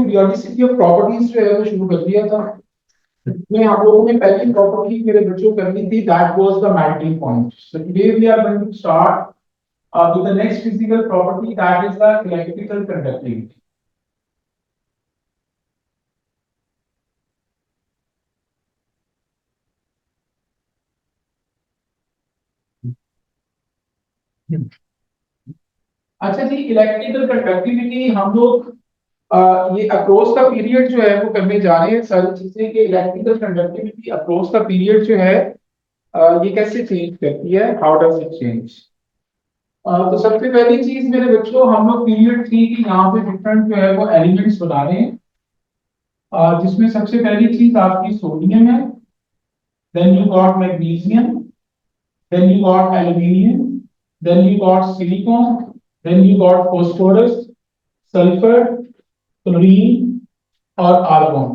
periodicity of properties जो है वो शुरू कर दिया था। में आप लोगों ने पहली प्रॉपर्टी मेरे बच्चों करनी थी, that was the melting point. So today we are going to start with the next physical property, that is the electrical conductivity. अच्छा जी, इलेक्ट्रिकल कंडक्टिविटी हम लोग ये अक्रॉस का पीरियड जो है वो करने जा रहे हैं सारी चीजें कि इलेक्ट्रिकल कंडक्टिविटी अक्रॉस का पीरियड जो है ये कैसे चेंज करती है, हाउ डज इट चेंज। तो सबसे पहली चीज मेरे बच्चों, हम लोग पीरियड 3 की यहाँ पे डिफरेंट जो है वो एलिमेंट्स बना रहे हैं, जिसमें सबसे पहली चीज आपकी सोडियम है, then you got magnesium, then you got aluminium, then you got silicon, then you got phosphorus, sulfur, chlorine और argon।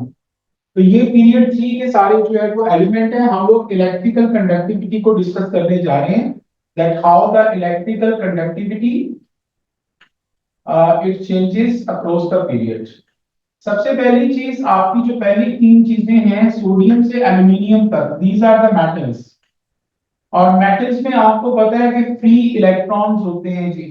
तो ये पीरियड 3 के सारे जो है वो एलिमेंट है। हम लोग इलेक्ट्रिकल कंडक्टिविटी को डिस्कस करने जा रहे हैं, that how the electrical conductivity it changes across the period। सबसे पहली चीज आपकी जो पहली 3 चीजें हैं सोडियम से एल्यूमिनियम तक, these are the metals। और मेटल्स में आपको पता है कि फ्री इलेक्ट्रॉन्स होते हैं जी,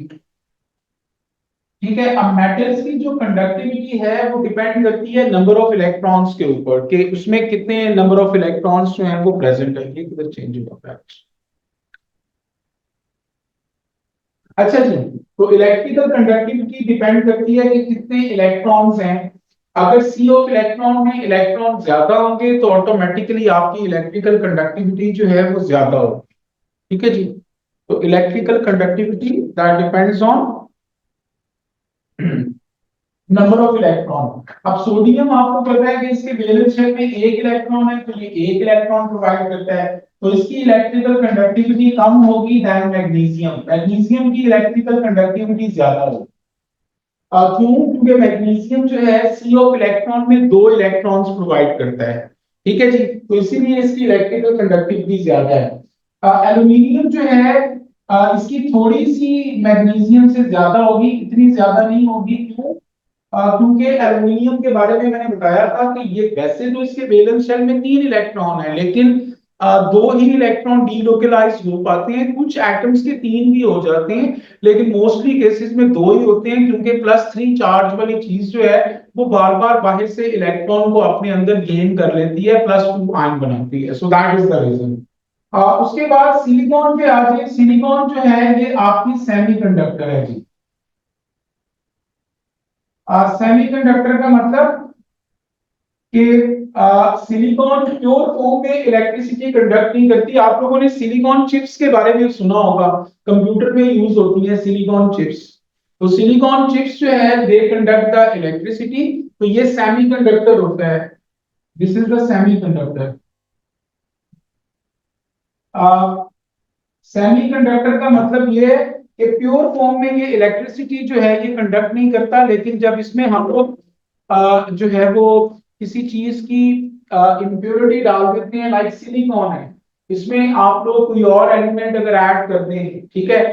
ठीक है। अब मेटल्स की जो कंडक्टिविटी है वो डिपेंड करती है नंबर ऑफ इलेक्ट्रॉन्स के ऊपर कि उसमें कितने नंबर ऑफ इलेक्ट्रॉन्स जो हैं वो प्रेजेंट है। ये किधर चेंज होगा है। अच्छा जी, तो इलेक्ट्रिकल कंडक्टिविटी डिपेंड करती है कि कितने इलेक्ट्रॉन्स हैं। अगर सी ऑफ इलेक्ट्रॉन में इलेक्ट्रॉन ज्यादा होंगे तो ऑटोमेटिकली आपकी इलेक्ट्रिकल कंडक्टिविटी जो है वो ज्यादा होगी, ठीक है जी। तो electrical conductivity that depends on number of electron. अब सोडियम आपको पता है कि इसके वैलेंस शेल में एक इलेक्ट्रॉन है, तो ये एक इलेक्ट्रॉन प्रोवाइड करता है, तो इसकी इलेक्ट्रिकल कंडक्टिविटी कम होगी देन मैग्नीशियम। मैग्नीशियम की इलेक्ट्रिकल कंडक्टिविटी ज्यादा होगी। क्यों? क्योंकि मैग्नीशियम जो है सी ऑफ इलेक्ट्रॉन में 2 इलेक्ट्रॉन्स प्रोवाइड करता है, ठीक है जी, तो इसीलिए इसकी इलेक्ट्रिकल कंडक्टिविटी ज्यादा है। एल्यूमिनियम जो है इसकी थोड़ी सी मैग्नीशियम से ज्यादा होगी, इतनी ज्यादा नहीं होगी। क्यों? क्योंकि एल्यूमिनियम के बारे में मैंने बताया था कि ये वैसे तो इसके वैलेंस शेल में 3 इलेक्ट्रॉन है, लेकिन 2 ही इलेक्ट्रॉन डीलोकलाइज हो पाते हैं। कुछ एटम्स के 3 भी हो जाते हैं, लेकिन मोस्टली केसेस में 2 ही होते हैं, क्योंकि +3 चार्ज वाली चीज जो है वो बार बार बाहर से इलेक्ट्रॉन को अपने अंदर गेन कर लेती है, +2 आयन बनाती है। So that is the reason. उसके बाद सिलिकॉन पे आ जाए। सिलिकॉन जो है ये आपकी सेमीकंडक्टर है जी। सेमीकंडक्टर का मतलब कि सिलिकॉन प्योर फॉर्म में इलेक्ट्रिसिटी कंडक्ट नहीं करती। आप लोगों ने सिलिकॉन चिप्स के बारे में सुना होगा, कंप्यूटर में यूज होती है सिलिकॉन चिप्स। तो सिलिकॉन चिप्स जो है दे कंडक्ट द इलेक्ट्रिसिटी, तो ये सेमीकंडक्टर होता है। This is the semiconductor. Semiconductor का मतलब ये है कि प्योर फॉर्म में ये इलेक्ट्रिसिटी जो है ये कंडक्ट नहीं करता, लेकिन जब इसमें हम लोग जो है वो किसी चीज की इम्प्योरिटी डाल देते हैं, लाइक सिलिकॉन है, इसमें आप लोग कोई और एलिमेंट अगर ऐड कर दें, ठीक है,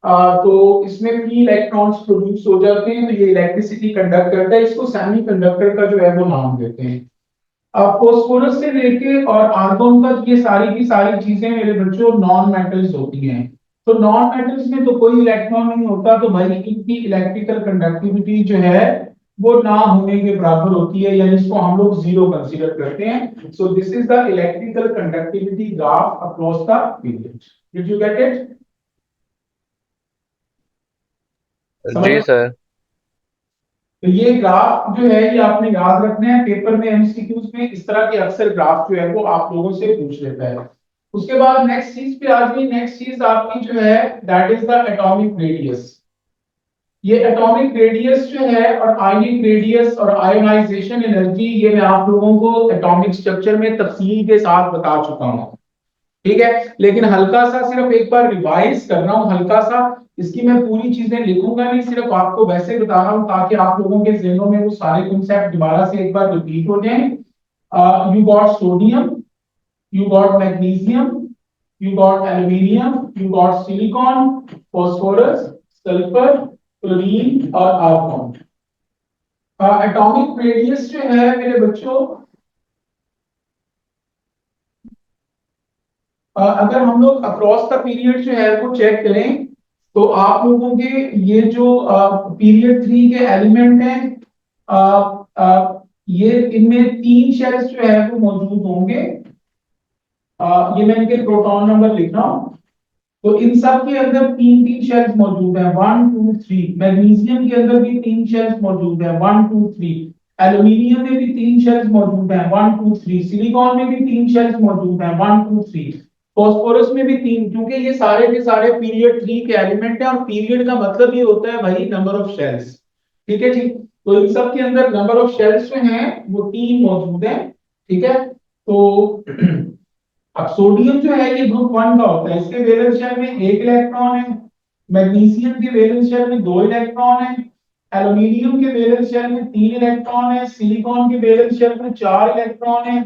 तो इसमें फ्री इलेक्ट्रॉन्स प्रोड्यूस हो जाते हैं, तो ये इलेक्ट्रिसिटी कंडक्ट करता है। इसको सेमीकंडक्टर का जो है वो नाम देते हैं। अब फॉस्फोरस से लेके और आर्गन तक ये सारी की सारी चीजें मेरे बच्चों नॉन मेटल्स होती हैं। तो नॉन मेटल्स में तो कोई इलेक्ट्रॉन नहीं होता, तो भाई इनकी इलेक्ट्रिकल कंडक्टिविटी जो है वो ना होने के बराबर होती है, यानी इसको हम लोग जीरो कंसीडर करते हैं। So this is the electrical conductivity graph across the period. Did you get it? जी सर। तो ये ग्राफ जो है ये आपने याद रखना है, पेपर में एमसीक्यूज में इस तरह के अक्सर ग्राफ जो है वो आप लोगों से पूछ लेता है। उसके बाद नेक्स्ट चीज पे आ गई। नेक्स्ट चीज आपकी जो है that is the atomic radius. ये एटॉमिक रेडियस जो है और आयनिक रेडियस और आयोनाइजेशन एनर्जी, ये मैं आप लोगों को एटॉमिक स्ट्रक्चर में तफसील के साथ बता चुका हूँ, ठीक है। लेकिन हल्का सा सिर्फ एक बार रिवाइज कर रहा हूँ, हल्का सा। इसकी मैं पूरी चीजें लिखूंगा नहीं, सिर्फ आपको वैसे बता रहा हूँ ताकि आप लोगों के ज़हनों में वो सारे कॉन्सेप्ट दोबारा से एक बार रिपीट हो जाएं। You got sodium, you got magnesium, you got aluminium, you got silicon, phosphorus, sulfur, chlorine और argon। एटॉमिक रेडियस जो है मेरे बच्चों, अगर हम लोग अक्रॉस द पीरियड जो है वो चेक करें तो आप लोगों के ये जो पीरियड 3 के एलिमेंट हैं, अ, ये इनमें 3 शेल्स जो है वो मौजूद होंगे। ये मैं इनके प्रोटॉन नंबर लिख रहा हूँ। तो इन सब के अंदर 3 शेल्स मौजूद हैं, 1 2 3। मैग्नीशियम के अंदर भी 3 शेल्स मौजूद हैं, 1 2 3। एल्यूमिनियम में भी 3 शेल्स मौजूद हैं, 1 2 3। सिलिकॉन में भी 3 शेल्स मौजूद हैं, 1 2 3। फास्फोरस में भी 3, क्योंकि ये सारे के सारे पीरियड 3 के एलिमेंट हैं, और पीरियड का मतलब ये होता है भाई नंबर ऑफ शेल्स। ठीक है जी। तो इन सब के अंदर नंबर ऑफ शेल्स जो हैं वो 3 मौजूद हैं। ठीक है। तो अब सोडियम जो है ये ग्रुप 1 का होता है, इसके वैलेंस शेल में 1 इलेक्ट्रॉन है। मैग्नीशियम के वैलेंस शेल में 2 इलेक्ट्रॉन है। एल्यूमिनियम के वैलेंस शेल में 3 इलेक्ट्रॉन है। सिलिकॉन के वैलेंस शेल में 4 इलेक्ट्रॉन है।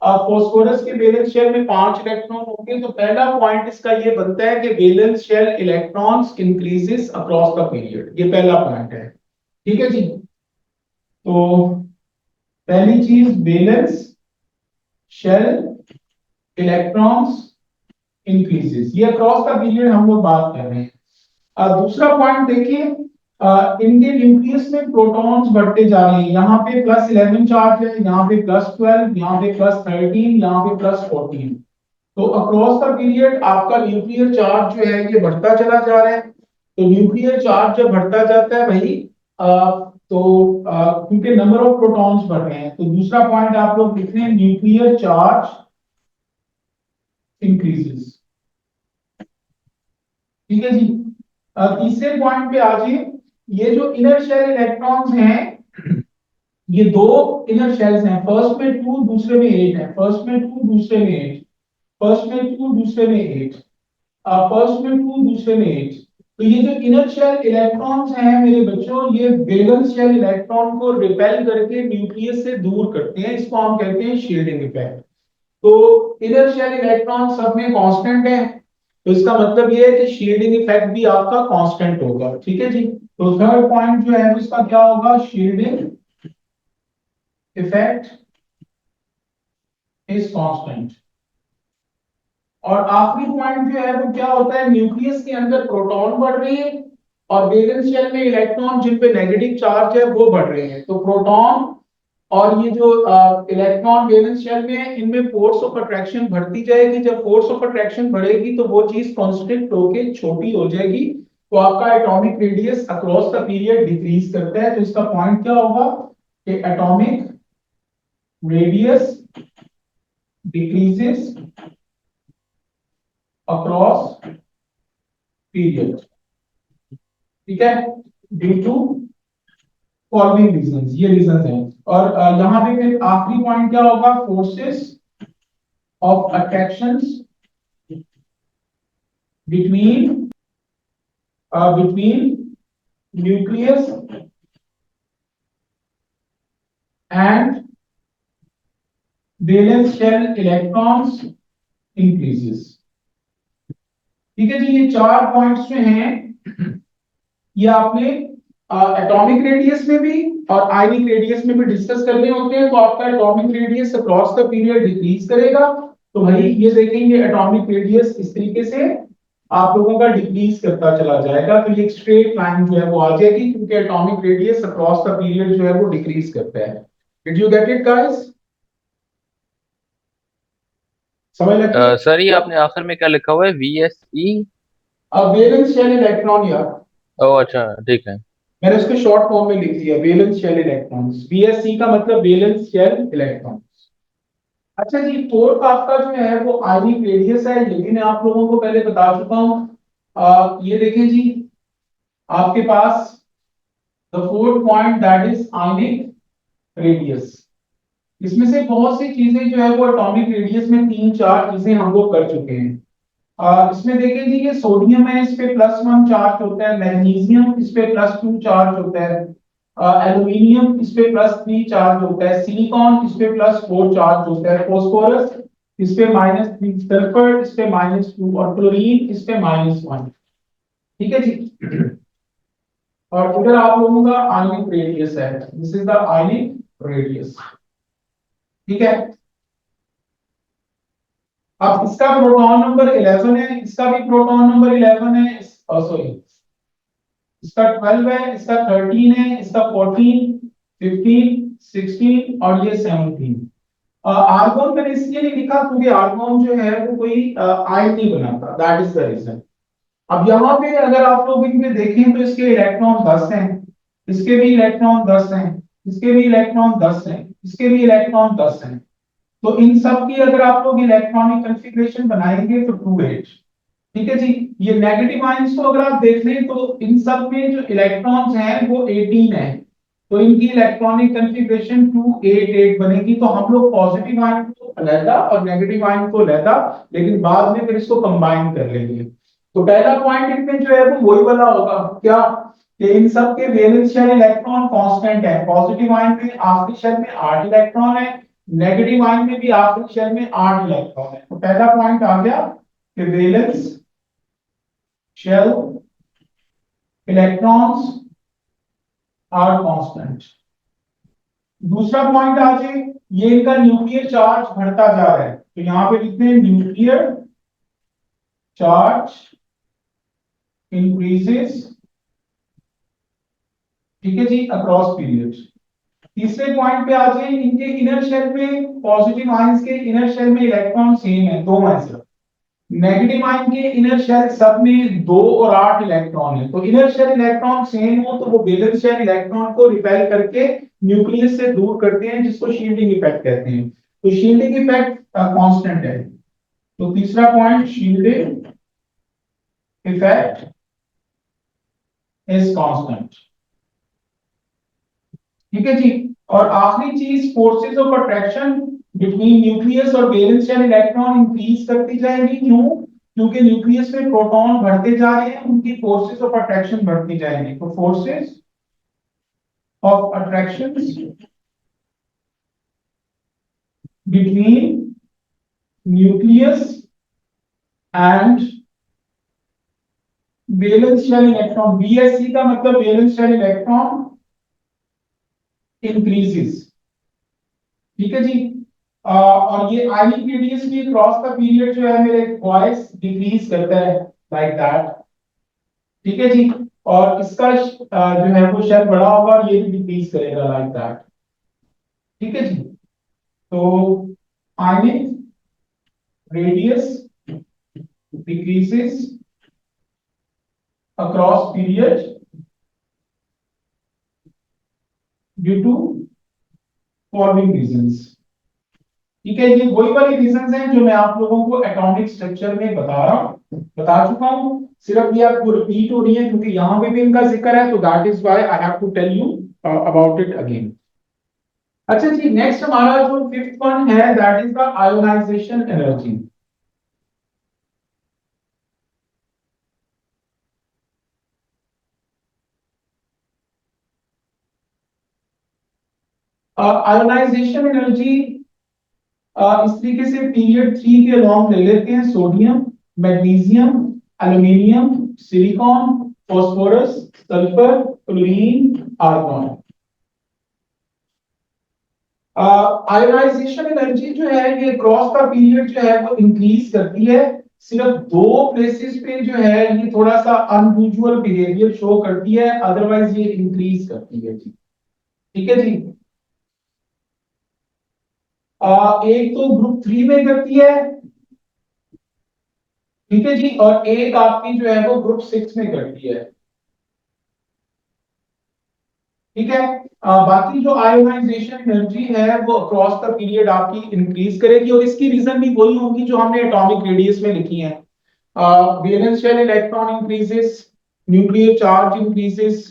फास्फोरस के वैलेंस शेल में 5 इलेक्ट्रॉन होंगे। तो पहला पॉइंट इसका ये बनता है कि valence shell electrons increases across the period, ये पहला पॉइंट है। ठीक है जी। तो पहली चीज, वैलेंस शेल इलेक्ट्रॉन्स इंक्रीजेस, ये अक्रॉस द पीरियड हम लोग बात कर रहे हैं। दूसरा पॉइंट देखिए, इनके न्यूक्लियस में प्रोटॉन्स बढ़ते जा रहे हैं। यहाँ पे +11 चार्ज है, यहाँ पे +12, यहाँ पे +13, यहाँ पे +14। तो अक्रॉस द पीरियड आपका न्यूक्लियर चार्ज जो है ये बढ़ता चला जा रहा है। तो न्यूक्लियर चार्ज जब बढ़ता जाता है भाई, क्योंकि नंबर ऑफ प्रोटॉन्स बढ़ रहे हैं, तो दूसरा पॉइंट आप लोग लिख रहे हैं, न्यूक्लियर चार्ज इंक्रीजेस। ठीक है जी। तीसरे पॉइंट पे आ जाइए। ये जो इनर शेल इलेक्ट्रॉन्स हैं, ये 2 इनर शेल्स हैं, फर्स्ट में 2 दूसरे में 8 है। फर्स्ट में 2 दूसरे में 8, फर्स्ट में 2 दूसरे में 8, फर्स्ट में 2 दूसरे में 8। तो ये जो इनर शेल इलेक्ट्रॉन्स हैं मेरे बच्चों, ये वैलेंस शेल इलेक्ट्रॉन को रिपेल करके न्यूक्लियस से दूर करते हैं, इसको हम कहते हैं शील्डिंग इफेक्ट। तो इनर शेल इलेक्ट्रॉन सब में कांस्टेंट है, तो इसका मतलब ये है कि शील्डिंग इफेक्ट भी आपका कांस्टेंट होगा। ठीक है जी। तो थर्ड पॉइंट जो है उसका क्या होगा, शील्डिंग इफेक्ट इज कांस्टेंट। और आखिरी पॉइंट जो है वो क्या होता है, न्यूक्लियस के अंदर प्रोटॉन बढ़ रहे हैं और वैलेंस शेल में इलेक्ट्रॉन जिन पे नेगेटिव चार्ज है वो बढ़ रहे हैं। तो प्रोटॉन और ये जो इलेक्ट्रॉन वैलेंस शेल में है, इनमें फोर्स ऑफ अट्रैक्शन बढ़ती जाएगी। जब फोर्स ऑफ अट्रैक्शन बढ़ेगी तो वो चीज कांस्टेंट होके छोटी हो जाएगी, तो आपका atomic radius across the period decrease करता है। तो इसका पॉइंट क्या होगा कि atomic radius decreases across period. ठीक है, ड्यू टू फॉलोइंग रीजंस, ये रीजंस हैं। और यहां पे फिर आखिरी पॉइंट क्या होगा, forces of attractions between between nucleus and valence shell electrons increases। ठीक है जी। ये 4 पॉइंट्स जो हैं ये आपने एटॉमिक रेडियस में भी और आयनिक रेडियस में भी डिस्कस करने होते हैं। तो आपका atomic radius across the period decrease करेगा। तो भाई ये देखेंगे एटॉमिक रेडियस इस तरीके से आप लोगों का डिक्रीज करता चला जाएगा। तो ये एक स्ट्रेट लाइन जो है वो आ जाएगी, क्योंकि atomic radius across the period जो है वो डिक्रीज करता है। Did you get it guys? समझ लगी? सर ये आपने आखिर में क्या लिखा हुआ है, VSE? वैलेंस शेल इलेक्ट्रॉन यार, ओह अच्छा, ठीक है। मैंने उसको शॉर्ट फॉर्म में लिख दिया, वैलेंस शेल इलेक्ट्रॉन्स। VSE का मतलब वैलेंस शेल इलेक्ट्रॉन। अच्छा जी, फोर्थ आपका जो है वो आयनिक रेडियस है, ये भी मैं आप लोगों को पहले बता चुका हूं। ये देखें जी, आपके पास the fourth point that is ionic radius. इसमें से बहुत सी चीजें जो है वो एटॉमिक रेडियस में 3-4 चीजें हम लोग कर चुके हैं। इसमें देखें जी, ये सोडियम है, इस पे +1 चार्ज होता है। मैग्नीशियम इस पे +2 चार्ज होता है। एल्यूमिनियम इस पे +3 चार्ज होता है। सिलिकॉन इस पे +4 चार्ज होता है। फास्फोरस इस पे -3, सल्फर इस पे -2 और क्लोरीन इस पे -1। ठीक है जी। और इधर आप लोगों का आयनिक रेडियस है, this is the ionic radius, ठीक है। अब इसका प्रोटॉन नंबर 11 है, इसका भी प्रोटॉन नंबर 11 है, सॉरी इसका 12 है, इसका 13 है, इसका 14, 15, 16 और ये 17। आर्गोन मैंने इसलिए नहीं लिखा क्योंकि आर्गोन जो है वो कोई आयन नहीं बनाता, दैट इज द रीजन। अब यहाँ पे अगर आप लोग इनमें देखें तो इसके इलेक्ट्रॉन 10 हैं, इसके भी इलेक्ट्रॉन 10 हैं, इसके भी इलेक्ट्रॉन 10 हैं, इसके भी इलेक्ट्रॉन 10 हैं। तो इन सब की अगर आप लोग इलेक्ट्रॉनिक कॉन्फ़िगरेशन बनाएंगे तो 2-8, ठीक है जी। ये नेगेटिव आयंस को अगर आप देख लें तो इन सब में जो इलेक्ट्रॉन्स हैं वो 18 है, तो इनकी इलेक्ट्रॉनिक कॉन्फ़िगरेशन 288 बनेगी। तो हम लोग पॉजिटिव आयन को अलग और नेगेटिव आयन को अलग, लेकिन बाद में फिर इसको कंबाइन कर लेंगे। तो पहला पॉइंट इनमें जो है वो वही वाला होगा, क्या कि इन सब के वैलेंस शेल इलेक्ट्रॉन कांस्टेंट है। पॉजिटिव आयन में आखिरी शेल में 8 इलेक्ट्रॉन है, नेगेटिव आयन में भी आखिरी शेल में 8 इलेक्ट्रॉन है। तो पहला पॉइंट आ गया कि valence shell electrons are constant. दूसरा पॉइंट आ जाए, ये इनका न्यूक्लियर चार्ज बढ़ता जा रहा है, तो यहां पे लिखते हैं न्यूक्लियर चार्ज इंक्रीजेस, ठीक है जी, अक्रॉस पीरियड। तीसरे पॉइंट पे आ जाए, इनके इनर शेल में पॉजिटिव आयंस के इनर शेल में इलेक्ट्रॉन सेम है, 2 है सिर्फ। नेगेटिव आयन के इनर शेल सब में 2 और 8 इलेक्ट्रॉन है। तो इनर शेल इलेक्ट्रॉन सेम हो तो वो वैलेंस शेल इलेक्ट्रॉन को रिपेल करके न्यूक्लियस से दूर करते हैं, जिसको शील्डिंग इफेक्ट कहते हैं। तो शील्डिंग इफेक्ट कांस्टेंट है। तो तीसरा point, shielding effect is constant, ठीक है जी। और आखिरी चीज, forces of attraction between nucleus और वैलेंस शेल इलेक्ट्रॉन इंक्रीज करती जाएगी। क्यों? क्योंकि न्यूक्लियस में प्रोटॉन बढ़ते जा रहे हैं, उनकी फोर्सेस ऑफ अट्रैक्शन बढ़ती जाएंगी। तो forces of attraction between nucleus and valence shell electron, VSE का मतलब वैलेंस शेल इलेक्ट्रॉन इंक्रीजेस, ठीक है जी। और ये आयनिक रेडियस भी क्रॉस द पीरियड जो है मेरे बॉयज डिक्रीज करता है, लाइक दैट, ठीक है जी। और इसका जो है वो शेल बड़ा होगा और ये भी डिक्रीज करेगा, लाइक दैट, ठीक है जी। तो ionic radius decreases across period due to following reasons, ठीक है। ये वही वाली रीजंस हैं जो मैं आप लोगों को एटॉमिक स्ट्रक्चर में बता चुका हूं, सिर्फ ये आपको रिपीट हो रही है क्योंकि यहां पे भी इनका जिक्र है, तो that is why I have to tell you about it again. अच्छा जी, नेक्स्ट हमारा जो फिफ्थ वन है that is the ionization energy. Ionization energy इस तरीके से पीरियड 3 के अलॉन्ग ले लेते हैं, sodium, magnesium, aluminium, silicon, phosphorus, sulphur, chlorine, argon. Ionization energy जो है ये क्रॉस का पीरियड जो है वो इंक्रीज करती है। सिर्फ 2 प्लेसेस पे जो है ये थोड़ा सा अनयूजुअल बिहेवियर शो करती है, अदरवाइज ये इंक्रीज करती है जी, ठीक है जी। एक तो ग्रुप 3 में करती है, ठीक है जी, और एक आपकी जो है वो ग्रुप 6 में करती है, ठीक है। बाकी जो आयोनाइजेशन एनर्जी है वो अक्रॉस द पीरियड आपकी इंक्रीज करेगी, और इसकी रीजन भी वही होगी जो हमने एटॉमिक रेडियस में लिखी है। Valence shell electron increases, nuclear charge increases,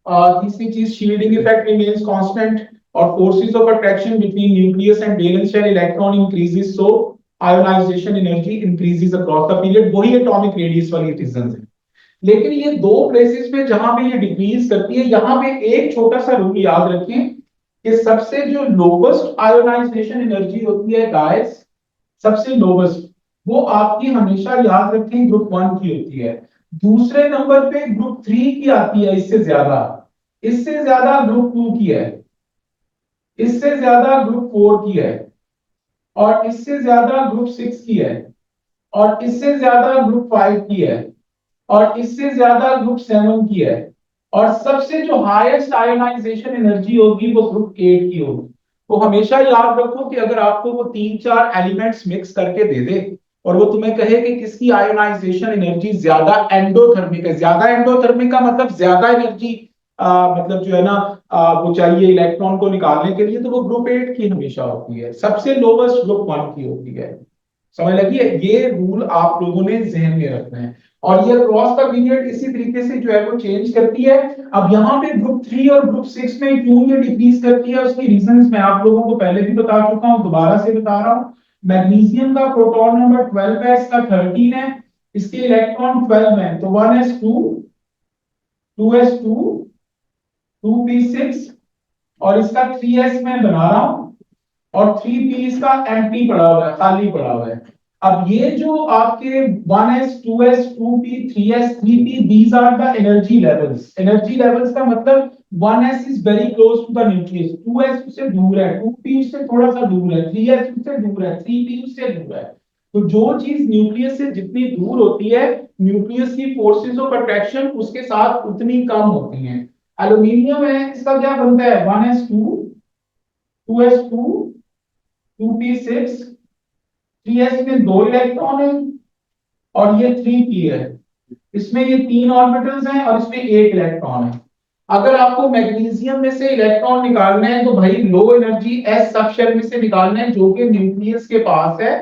तीसरी चीज शील्डिंग इफेक्ट रिमेन्स कांस्टेंट, और forces of attraction between nucleus and valence shell electron increases, so ionization energy increases across the period. वही एटॉमिक रेडियस वाली reasons है। लेकिन ये 2 places पे जहां पे ये डिक्रीज करती है, यहां पे एक छोटा सा रूल याद रखें कि सबसे जो लोवेस्ट आयोनाइजेशन एनर्जी होती है गाइस, सबसे लोवेस्ट, वो आपकी हमेशा याद रखें ग्रुप 1 की होती है। दूसरे नंबर पे ग्रुप 3 की आती है, इससे ज्यादा ग्रुप 2 की है, इससे ज्यादा ग्रुप 4 की है, और इससे ज्यादा ग्रुप 6 की है, और इससे ज्यादा ग्रुप 5 की है, और इससे ज्यादा ग्रुप 7 की है, और सबसे जो हाईएस्ट आयोनाइजेशन एनर्जी होगी वो ग्रुप 8 की होगी। तो हमेशा याद रखो कि अगर आपको वो तीन चार एलिमेंट्स मिक्स करके दे दे और वो तुम्हें कहे कि किसकी आयोनाइजेशन एनर्जी ज्यादा एंडोथर्मिक है, ज्यादा एंडोथर्मिक का मतलब ज्यादा एनर्जी मतलब जो है ना वो चाहिए इलेक्ट्रॉन को निकालने के लिए, तो वो ग्रुप 8 की हमेशा होती है, सबसे लोवेस्ट ग्रुप 1 की होती है। समझ लगी है? ये रूल आप लोगों ने जहन में रखना है। और ये क्रॉस का पीरियड इसी तरीके से जो है वो चेंज करती है। अब यहाँ पे ग्रुप 3 और ग्रुप 6 में क्यों ये डिक्रीज करती है, उसकी रीजंस मैं आप लोगों को पहले भी बता चुका हूँ, दोबारा से बता रहा हूँ। मैग्नीशियम का प्रोटॉन नंबर 12 है, इसका 13 है, इसके इलेक्ट्रॉन 12 है, तो 1s2 2s2 2p6, और इसका 3s मैं बना रहा हूं, और 3p इसका एम्प्टी पड़ा हुआ है, खाली पड़ा हुआ है। अब ये जो आपके 1s 2s 2p 3s 3p, these are the energy levels। Energy levels का मतलब 1s is very close to the nucleus, 2s उससे दूर है, 2p उससे थोड़ा सा दूर है, 3s उससे दूर है, 3p उससे दूर है। तो जो चीज न्यूक्लियस से जितनी दूर होती है, न्यूक्लियस की फोर्सेस ऑफ अट्रैक्शन उसके साथ उतनी कम होती हैं। एल्यूमिनियम है, इसका क्या बनता है, 1s2 2s2 2p6, 3s में दो इलेक्ट्रॉन है, और ये 3p है, इसमें ये तीन ऑर्बिटल्स हैं, और इसमें एक इलेक्ट्रॉन है। अगर आपको मैग्नीशियम में से इलेक्ट्रॉन निकालना है तो भाई low energy s sub shell में से निकालना है, जो कि न्यूक्लियस के पास है।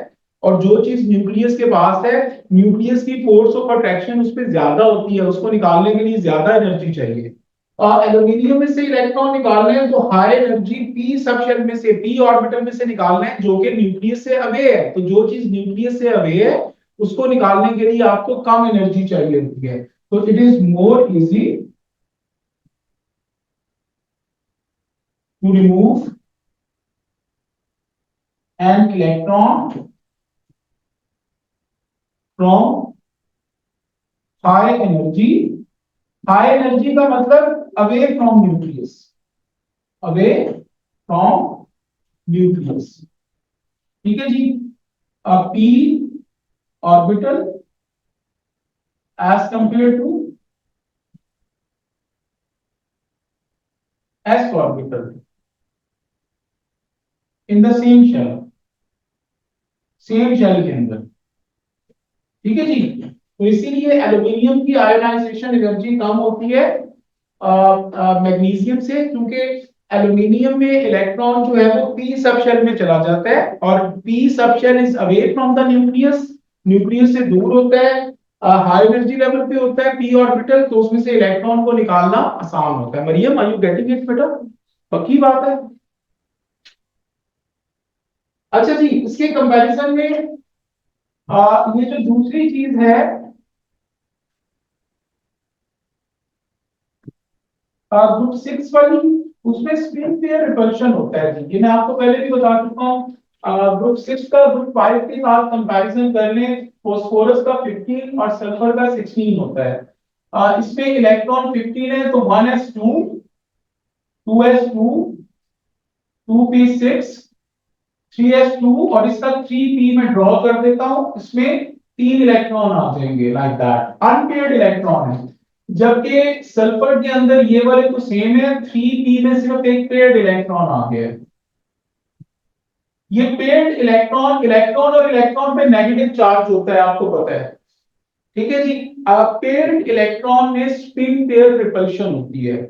और जो चीज न्यूक्लियस के पास है, न्यूक्लियस की फोर्स ऑफ अट्रैक्शन उस पर ज्यादा होती है, उसको निकालने के लिए ज्यादा एनर्जी चाहिए। एल्यूमिनियम में से इलेक्ट्रॉन निकालना है तो high energy p sub shell में से, पी ऑर्बिटल में से निकालना है, जो कि न्यूक्लियस से अवे है। तो जो चीज न्यूक्लियस से अवे है उसको निकालने के लिए आपको कम एनर्जी चाहिए होती है। तो it is more easy to remove an electron from high energy। high energy का मतलब away from nucleus, away from nucleus। ठीक है जी। p orbital as compared to s orbital in the same shell, same shell के अंदर। ठीक है जी। तो इसीलिए एल्यूमिनियम की आयोनाइजेशन एनर्जी कम होती है मैग्नीशियम से, क्योंकि एल्यूमिनियम में इलेक्ट्रॉन जो है वो पी सब शेल में चला जाता है, और p sub shell is away from the nucleus, nucleus से दूर होता है, हाई एनर्जी लेवल पे होता है पी ऑर्बिटल, तो उसमें से इलेक्ट्रॉन को निकालना आसान होता है। Mariam, are you getting it बेटा? पक्की बात है। अच्छा जी, इसके कंपैरिजन में ये जो दूसरी चीज है, ग्रुप 6 वाली, उसमें स्पिन पेयर रिपल्शन होता है जी, ये मैं आपको पहले भी बता चुका हूँ। ग्रुप 6 का ग्रुप 5 के साथ कंपैरिजन कर लें, फास्फोरस का 15 और सल्फर का 16 होता है। इसमें इलेक्ट्रॉन 15 है, तो 1s2 2s2 2p6 3s2, और इसका 3p में ड्रॉ कर देता हूं, इसमें तीन इलेक्ट्रॉन आ जाएंगे, लाइक दैट, अनपेयर्ड इलेक्ट्रॉन है। जबकि सल्फर के अंदर ये वाले तो सेम है, 3p में सिर्फ एक पेयर्ड इलेक्ट्रॉन आ गया है। ये पेयर्ड इलेक्ट्रॉन, इलेक्ट्रॉन और इलेक्ट्रॉन पे नेगेटिव चार्ज होता है, आपको पता है। ठीक है जी। पेयर्ड इलेक्ट्रॉन में स्पिन पेयर रिपल्शन होती है।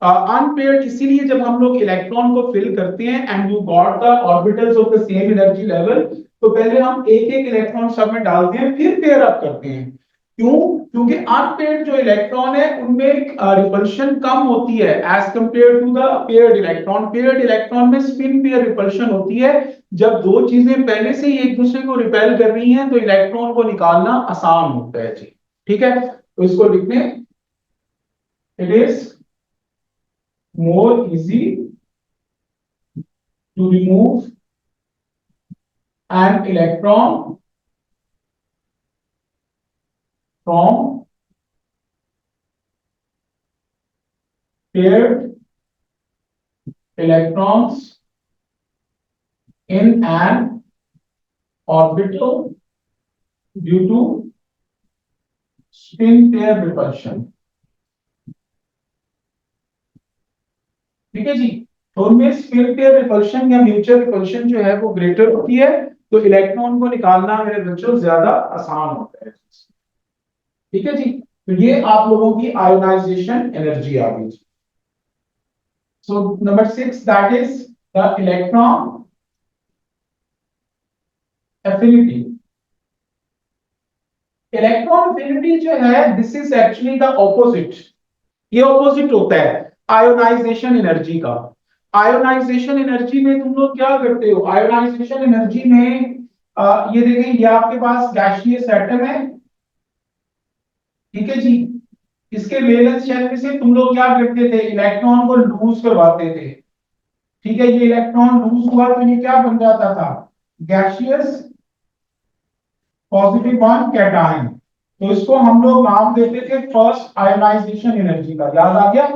अनपेयर्ड इसीलिए जब हम लोग इलेक्ट्रॉन को फिल करते हैं and you got the orbitals of the same energy level, तो पहले हम एक एक इलेक्ट्रॉन सब में डालते हैं, फिर पेयर अप करते हैं। क्यों? क्योंकि अनपेयर्ड जो इलेक्ट्रॉन है उनमें रिपल्शन कम होती है as compared to the paired electron. Paired electron में स्पिन पेयर रिपल्शन होती है। जब दो चीजें पहले से ही एक दूसरे को रिपेल कर रही हैं तो इलेक्ट्रॉन को निकालना आसान होता है जी। ठीक है, तो इसको लिखने, it is more easy to remove an electron from paired electrons in an orbital due to spin pair repulsion. ठीक है जी, तो उनमें स्पिन पेयर रिपल्शन या म्यूचुअल रिपल्शन जो है वो ग्रेटर होती है, तो इलेक्ट्रॉन को निकालना मेरे बच्चों ज्यादा आसान होता है। ठीक है जी, तो ये आप लोगों की आयोनाइजेशन एनर्जी आ गई। So number 6 that is the electron affinity. Electron affinity जो है this is actually the opposite, ये ऑपोजिट होता है आयोनाइजेशन एनर्जी का। आयोनाइजेशन एनर्जी में तुम लोग क्या करते हो, आयोनाइजेशन एनर्जी में ये देखें, ये आपके पास गैसियस एटम है, ठीक है जी, इसके वैलेंस शेल में से तुम लोग क्या करते थे, इलेक्ट्रॉन को लूज करवाते थे। ठीक है, ये इलेक्ट्रॉन लूज हुआ तो ये क्या बन जाता था, गैसियस पॉजिटिव वन कैटायन। तो इसको हम लोग नाम देते थे फर्स्ट आयोनाइजेशन एनर्जी का, याद आ गया।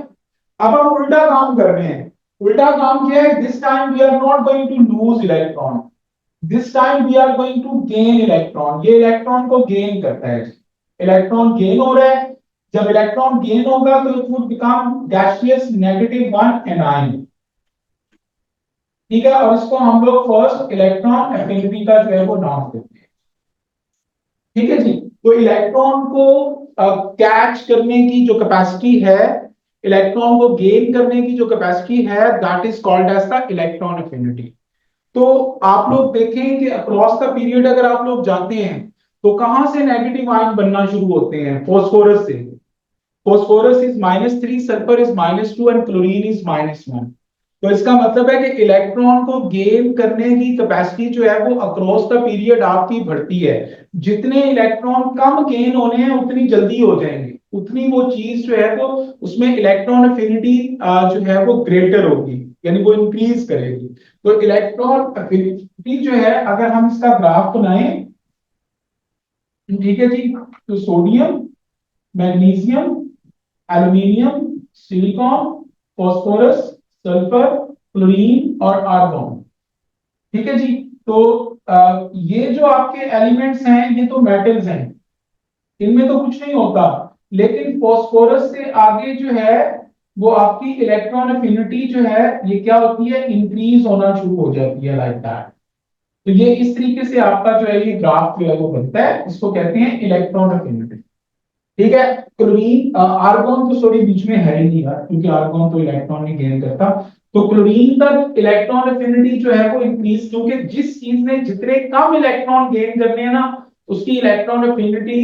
अब हम उल्टा काम कर रहे हैं, उल्टा काम क्या है, this time we are not going to lose electron, this time we are going to gain electron. ये इलेक्ट्रॉन को गेन करता है, इलेक्ट्रॉन गेन हो रहा है। जब इलेक्ट्रॉन गेन होगा तो it would become gaseous negative one A9. ठीक है, और इसको हम लोग फर्स्ट इलेक्ट्रॉन एफिनिटी का जो है वो नाम देते हैं। ठीक है जी, तो इलेक्ट्रॉन को कैच करने की जो कैपेसिटी है, इलेक्ट्रॉन को गेन करने की जो कैपेसिटी है, that is called as the electron affinity. तो आप लोग देखें कि अक्रॉस द पीरियड अगर आप लोग जाते हैं तो कहां से नेगेटिव आयन बनना शुरू होते हैं, फास्फोरस से। Phosphorus is -3, sulphur is -2 and chlorine is -1। तो इसका मतलब है कि इलेक्ट्रॉन को गेन करने की कैपेसिटी जो है वो अक्रॉस द पीरियड आपकी बढ़ती है। जितने इलेक्ट्रॉन कम गेन होने हैं उतनी जल्दी हो जाएंगे, उतनी वो चीज जो है वो उसमें इलेक्ट्रॉन एफिनिटी जो है वो ग्रेटर होगी, यानी वो इंक्रीज करेगी। तो इलेक्ट्रॉन एफिनिटी जो है, अगर हम इसका ग्राफ बनाएं, ठीक है जी, तो sodium, magnesium, aluminium, silicon, phosphorus, sulphur, chlorine और आर्गन। ठीक है जी, तो ये जो आपके एलिमेंट्स हैं ये तो मेटल्स हैं, इनमें तो कुछ नहीं होता, लेकिन फास्फोरस से आगे जो है वो आपकी इलेक्ट्रॉन एफिनिटी जो है ये क्या होती है, इंक्रीज होना शुरू हो जाती है, लाइक दैट। तो ये इस तरीके से आपका जो है ये ग्राफ जो है वो बनता है, इसको कहते हैं इलेक्ट्रॉन एफिनिटी। ठीक है, क्लोरीन, आर्गन तो सॉरी बीच में है ही नहीं यार, क्योंकि आर्गन तो इलेक्ट्रॉन नहीं गेन करता। तो क्लोरीन तक इलेक्ट्रॉन एफिनिटी जो है वो इंक्रीज, क्योंकि जिस चीज ने जितने कम इलेक्ट्रॉन गेन करने हैं ना, उसकी इलेक्ट्रॉन एफिनिटी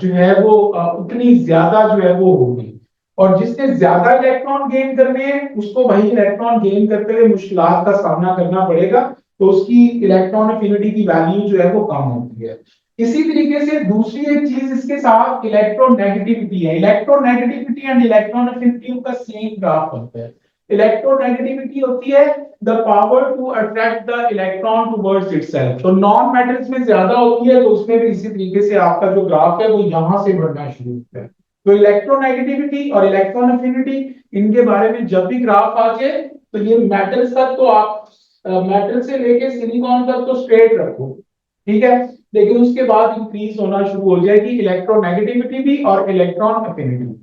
जो है वो उतनी ज्यादा जो है वो होगी। और जिसने ज्यादा इलेक्ट्रॉन गेन करने हैं उसको भाई इलेक्ट्रॉन गेन करते हुए मुश्किलात का सामना करना पड़ेगा, तो उसकी इलेक्ट्रॉन एफिनिटी की वैल्यू जो है वो कम होती है। इसी तरीके से दूसरी एक चीज इसके साथ इलेक्ट्रोनेगेटिविटी है। इलेक्ट्रोनेगेटिविटी एंड इलेक्ट्रॉन एफिनिटी का सेम ग्राफ बनता है। इलेक्ट्रोनेगेटिविटी होती है the power to attract the electron towards itself. तो नॉन मेटल्स में ज्यादा होती है, तो उसमें भी इसी तरीके से आपका जो ग्राफ है वो यहां से बढ़ना शुरू होता है। तो इलेक्ट्रोनेगेटिविटी और इलेक्ट्रॉन एफिनिटी, इनके बारे में जब भी ग्राफ आ जाए तो ये मेटल्स तक तो आप मेटल से लेके सिलिकॉन तक तो स्ट्रेट रखो, ठीक है, लेकिन उसके बाद इंक्रीज होना शुरू हो जाएगी इलेक्ट्रोनेगेटिविटी भी और इलेक्ट्रॉन एफिनिटी।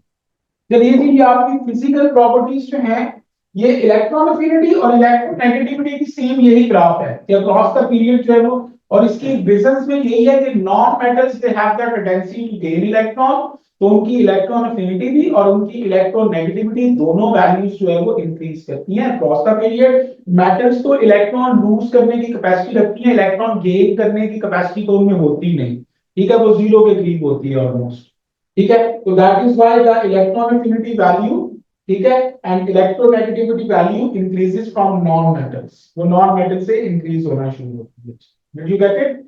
चलिए जी, ये आपकी फिजिकल प्रॉपर्टीज जो हैं, ये इलेक्ट्रॉन एफिनिटी और इलेक्ट्रोनेगेटिविटी की सेम यही ग्राफ है कि अक्रॉस द पीरियड जो है वो, और इसकी बेसिस में यही है कि non metals they have the tendency to gain electron, तो उनकी इलेक्ट्रॉन एफिनिटी भी और उनकी इलेक्ट्रोनेगेटिविटी दोनों वैल्यूज जो है वो इंक्रीज करती हैं अक्रॉस द पीरियड। मेटल्स तो इलेक्ट्रॉन लूज करने की कैपेसिटी रखती है, इलेक्ट्रॉन गेन करने की कैपेसिटी तो उनमें होती नहीं, ठीक है, वो जीरो के करीब होती है ऑलमोस्ट। ठीक है, तो that is why the electron affinity value, ठीक है, and electronegativity value increases from non metals, वो नॉन मेटल से इंक्रीज होना शुरू होती है। Did you get it?